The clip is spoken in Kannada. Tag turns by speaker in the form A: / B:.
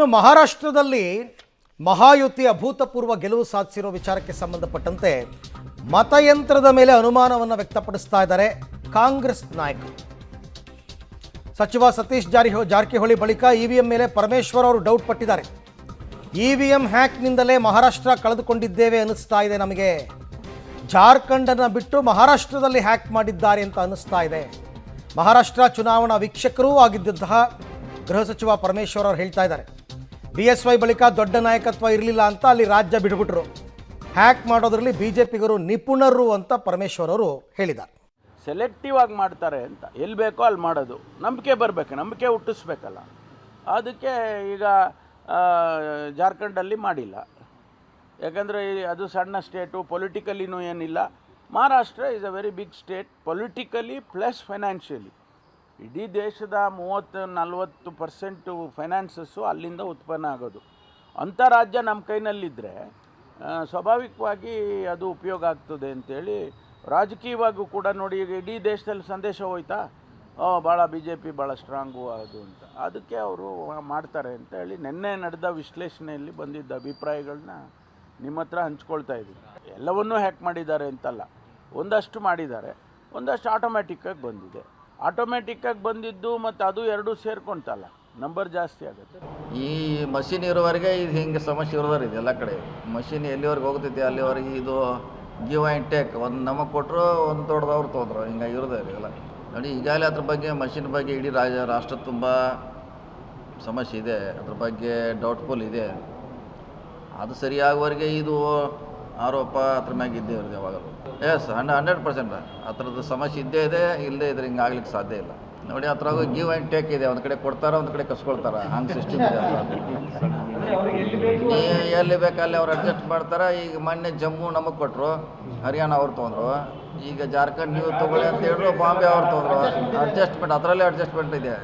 A: ಇನ್ನು ಮಹಾರಾಷ್ಟ್ರದಲ್ಲಿ ಮಹಾಯುತಿ ಅಭೂತಪೂರ್ವ ಗೆಲುವು ಸಾಧಿಸಿರೋ ವಿಚಾರಕ್ಕೆ ಸಂಬಂಧಪಟ್ಟಂತೆ ಮತಯಂತ್ರದ ಮೇಲೆ ಅನುಮಾನವನ್ನು ವ್ಯಕ್ತಪಡಿಸ್ತಾ ಇದ್ದಾರೆ ಕಾಂಗ್ರೆಸ್ ನಾಯಕರು. ಸಚಿವ ಸತೀಶ್ ಜಾರಕಿಹೊಳಿ ಬಳಿಕ ಇವಿಎಂ ಮೇಲೆ ಪರಮೇಶ್ವರ್ ಅವರು ಡೌಟ್ ಪಟ್ಟಿದ್ದಾರೆ. ಇವಿಎಂ ಹ್ಯಾಕ್ನಿಂದಲೇ ಮಹಾರಾಷ್ಟ್ರ ಕಳೆದುಕೊಂಡಿದ್ದೇವೆ ಅನ್ನಿಸ್ತಾ ಇದೆ ನಮಗೆ. ಜಾರ್ಖಂಡನ್ನು ಬಿಟ್ಟು ಮಹಾರಾಷ್ಟ್ರದಲ್ಲಿ ಹ್ಯಾಕ್ ಮಾಡಿದ್ದಾರೆ ಅಂತ ಅನ್ನಿಸ್ತಾ ಇದೆ. ಮಹಾರಾಷ್ಟ್ರ ಚುನಾವಣಾ ವೀಕ್ಷಕರೂ ಆಗಿದ್ದಂತಹ ಗೃಹ ಸಚಿವ ಪರಮೇಶ್ವರ್ ಅವರು ಹೇಳ್ತಾ ಇದ್ದಾರೆ, BSY ಬಳಿಕ ದೊಡ್ಡ ನಾಯಕತ್ವ ಇರಲಿಲ್ಲ ಅಂತ ಅಲ್ಲಿ ರಾಜ್ಯ ಬಿಡ್ಬಿಟ್ರು. ಹ್ಯಾಕ್ ಮಾಡೋದ್ರಲ್ಲಿ BJಪಿಗರು ನಿಪುಣರು ಅಂತ ಪರಮೇಶ್ವರ್ ಅವರು ಹೇಳಿದ್ದಾರೆ.
B: ಸೆಲೆಕ್ಟಿವ್ ಆಗಿ ಮಾಡ್ತಾರೆ ಅಂತ, ಎಲ್ಲಿ ಬೇಕೋ ಅಲ್ಲಿ ಮಾಡೋದು. ನಂಬಿಕೆ ಬರಬೇಕು, ನಂಬಿಕೆ ಹುಟ್ಟಿಸ್ಬೇಕಲ್ಲ. ಅದಕ್ಕೆ ಈಗ ಜಾರ್ಖಂಡಲ್ಲಿ ಮಾಡಿಲ್ಲ, ಯಾಕಂದರೆ ಅದು ಸಣ್ಣ ಸ್ಟೇಟು, ಪೊಲಿಟಿಕಲಿನೂ ಏನಿಲ್ಲ. Maharashtra is a very big state politically plus financially. ಇಡೀ ದೇಶದ 30-40% ಫೈನಾನ್ಸಸ್ಸು ಅಲ್ಲಿಂದ ಉತ್ಪನ್ನ ಆಗೋದು. ಅಂಥ ರಾಜ್ಯ ನಮ್ಮ ಕೈನಲ್ಲಿದ್ದರೆ ಸ್ವಾಭಾವಿಕವಾಗಿ ಅದು ಉಪಯೋಗ ಆಗ್ತದೆ ಅಂಥೇಳಿ ರಾಜಕೀಯವಾಗೂ ಕೂಡ ನೋಡಿ. ಈಗ ಇಡೀ ದೇಶದಲ್ಲಿ ಸಂದೇಶ ಹೋಯ್ತಾ, ಭಾಳ BJP ಭಾಳ ಸ್ಟ್ರಾಂಗು ಅದು ಅಂತ. ಅದಕ್ಕೆ ಅವರು ಮಾಡ್ತಾರೆ ಅಂತ ಹೇಳಿ ನಿನ್ನೆ ನಡೆದ ವಿಶ್ಲೇಷಣೆಯಲ್ಲಿ ಬಂದಿದ್ದ ಅಭಿಪ್ರಾಯಗಳನ್ನ ನಿಮ್ಮ ಹತ್ರ ಹಂಚ್ಕೊಳ್ತಾ ಇದ್ದೀನಿ. ಎಲ್ಲವನ್ನೂ ಹ್ಯಾಕ್ ಮಾಡಿದ್ದಾರೆ ಅಂತಲ್ಲ, ಒಂದಷ್ಟು ಮಾಡಿದ್ದಾರೆ, ಒಂದಷ್ಟು ಆಟೋಮ್ಯಾಟಿಕ್ಕಾಗಿ ಬಂದಿದೆ. ಆಟೋಮ್ಯಾಟಿಕ್ಕಾಗಿ ಬಂದಿದ್ದು ಮತ್ತು ಅದು ಎರಡೂ ಸೇರ್ಕೊಂತಲ್ಲ, ನಂಬರ್ ಜಾಸ್ತಿ ಆಗುತ್ತೆ.
C: ಈ ಮಷಿನ್ ಇರೋವರೆಗೆ ಇದು ಹಿಂಗೆ ಸಮಸ್ಯೆ ಇರೋದಾರ ಇದೆ ಎಲ್ಲ ಕಡೆ. ಮಷಿನ್ ಎಲ್ಲಿವರೆಗೆ ಹೋಗ್ತೈತಿ ಅಲ್ಲಿವರೆಗೆ ಇದು ಗಿವ್ ಆ್ಯಂಡ್ ಟೇಕ್, ಒಂದು ನಮಗೆ ಕೊಟ್ಟರು ಒಂದು ದೊಡ್ಡದವ್ರು ತೊಗೊಂಡ್ರು, ಹಿಂಗಾಗಿ ಇರೋದೇ ಎಲ್ಲ ನೋಡಿ. ಈಗಾಗಲೇ ಅದ್ರ ಬಗ್ಗೆ ಮಷಿನ್ ಬಗ್ಗೆ ಇಡೀ ರಾಷ್ಟ್ರ ತುಂಬ ಸಮಸ್ಯೆ ಇದೆ, ಅದ್ರ ಬಗ್ಗೆ ಡೌಟ್ಫುಲ್ ಇದೆ. ಅದು ಸರಿಯಾಗುವವರೆಗೆ ಇದು ಆರೋಪ ಅದ್ರ ಮ್ಯಾಗ ಇದ್ದೇ ಇರೋದು ಯಾವಾಗಲೂ. ಎಸ್ 100% ಆ ಥರದ್ದು ಸಮಸ್ಯೆ ಇದ್ದೇ ಇದೆ, ಇಲ್ಲದೇ ಇದ್ರೆ ಹಿಂಗೆ ಆಗ್ಲಿಕ್ಕೆ ಸಾಧ್ಯ ಇಲ್ಲ. ನೋಡಿ ಅದ್ರಾಗ ಗಿವ್ ಆ್ಯಂಡ್ ಟೇಕ್ ಇದೆ, ಒಂದು ಕಡೆ ಕೊಡ್ತಾರೆ, ಒಂದು ಕಡೆ ಕಸ್ಕೊಳ್ತಾರೆ, ಹಂಗೆ ಸಿಸ್ಟಮ್ ಇದೆ. ಎಲ್ಲಿ ಬೇಕಲ್ಲಿ ಅವ್ರು ಅಡ್ಜಸ್ಟ್ ಮಾಡ್ತಾರೆ. ಈಗ ಮೊನ್ನೆ ಜಮ್ಮು ನಮಗೆ ಕೊಟ್ಟರು, ಹರಿಯಾಣ ಅವ್ರು ತೊಗೊಂಡ್ರು, ಈಗ ಜಾರ್ಖಂಡ್ ನೀವು ತೊಗೊಳ್ಳಿ ಅಂತ ಹೇಳಿದ್ರು, ಬಾಂಬೆ ಅವ್ರು ತೊಗೊಂಡ್ರು. ಅಡ್ಜಸ್ಟ್ಮೆಂಟ್ ಅದರಲ್ಲೇ ಅಡ್ಜಸ್ಟ್ಮೆಂಟ್ ಇದೆ.